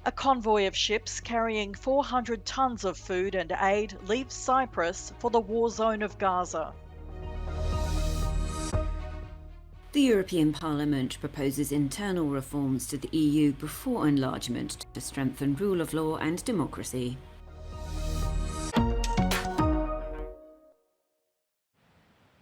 A convoy of ships carrying 400 tons of food and aid leaves Cyprus for the war zone of Gaza. The European Parliament proposes internal reforms to the EU before enlargement to strengthen rule of law and democracy.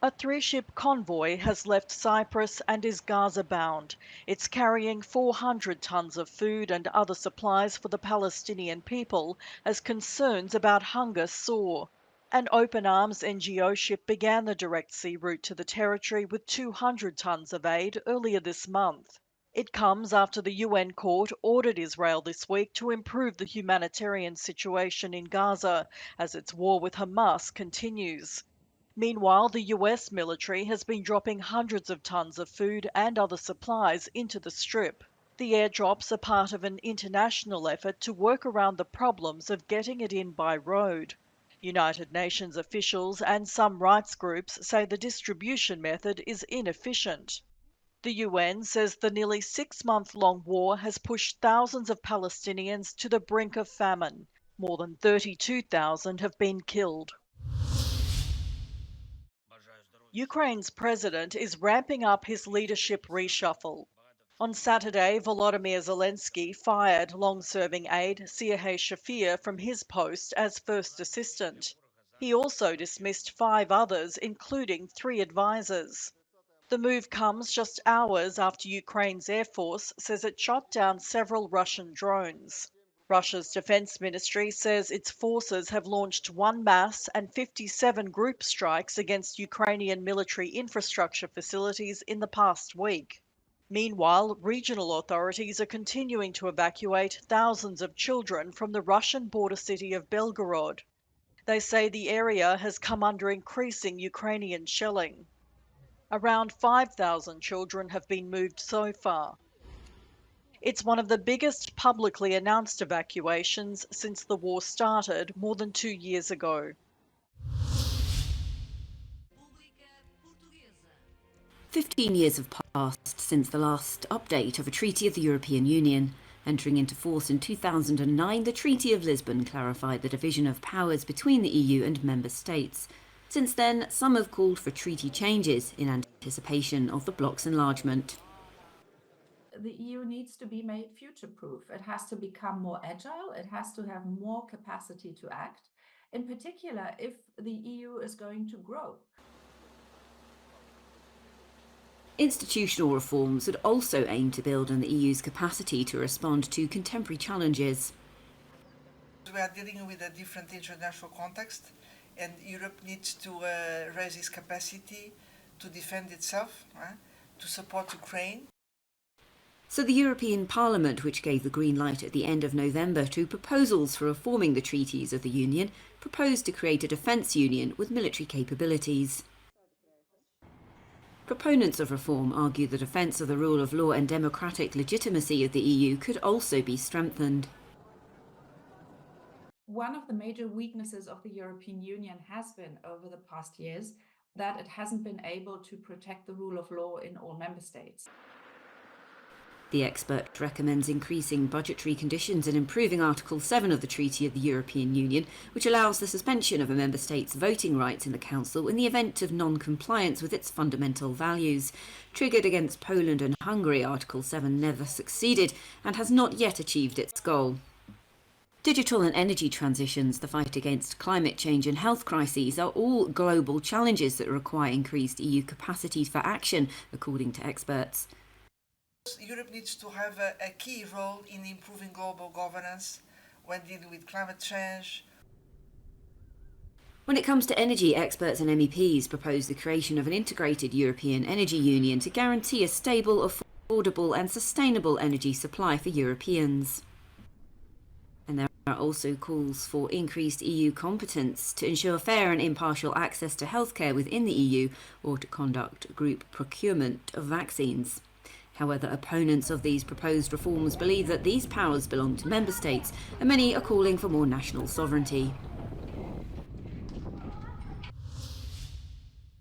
A three-ship convoy has left Cyprus and is Gaza-bound. It's carrying 400 tons of food and other supplies for the Palestinian people as concerns about hunger soar. An Open Arms NGO ship began the direct sea route to the territory with 200 tons of aid earlier this month. It comes after the UN court ordered Israel this week to improve the humanitarian situation in Gaza as its war with Hamas continues. Meanwhile, the US military has been dropping hundreds of tons of food and other supplies into the Strip. The airdrops are part of an international effort to work around the problems of getting it in by road. United Nations officials and some rights groups say the distribution method is inefficient. The UN says the nearly 6-month-long war has pushed thousands of Palestinians to the brink of famine. More than 32,000 have been killed. Ukraine's president is ramping up his leadership reshuffle. On Saturday, Volodymyr Zelensky fired long-serving aide Sergei Shafir from his post as first assistant. He also dismissed 5 others, including 3 advisors. The move comes just hours after Ukraine's Air Force says it shot down several Russian drones. Russia's defense ministry says its forces have launched 1 mass and 57 group strikes against Ukrainian military infrastructure facilities in the past week. Meanwhile, regional authorities are continuing to evacuate thousands of children from the Russian border city of Belgorod. They say the area has come under increasing Ukrainian shelling. Around 5,000 children have been moved so far. It's one of the biggest publicly announced evacuations since the war started more than 2 years ago. 15 years have passed since the last update of a treaty of the European Union. Entering into force in 2009, the Treaty of Lisbon clarified the division of powers between the EU and member states. Since then, some have called for treaty changes in anticipation of the bloc's enlargement. The EU needs to be made future-proof. It has to become more agile. It has to have more capacity to act, in particular if the EU is going to grow. Institutional reforms would also aim to build on the EU's capacity to respond to contemporary challenges. We are dealing with a different international context, and Europe needs to raise its capacity to defend itself, to support Ukraine. So the European Parliament, which gave the green light at the end of November to proposals for reforming the treaties of the Union, proposed to create a defence union with military capabilities. Proponents of reform argue the defence of the rule of law and democratic legitimacy of the EU could also be strengthened. One of the major weaknesses of the European Union has been, over the past years, that it hasn't been able to protect the rule of law in all member states. The expert recommends increasing budgetary conditions and improving Article 7 of the Treaty of the European Union, which allows the suspension of a member state's voting rights in the Council in the event of non-compliance with its fundamental values. Triggered against Poland and Hungary, Article 7 never succeeded and has not yet achieved its goal. Digital and energy transitions, the fight against climate change and health crises are all global challenges that require increased EU capacity for action, according to experts. Europe needs to have a key role in improving global governance when dealing with climate change. When it comes to energy, experts and MEPs propose the creation of an integrated European energy union to guarantee a stable, affordable and sustainable energy supply for Europeans. And there are also calls for increased EU competence to ensure fair and impartial access to healthcare within the EU or to conduct group procurement of vaccines. However, opponents of these proposed reforms believe that these powers belong to member states, and many are calling for more national sovereignty.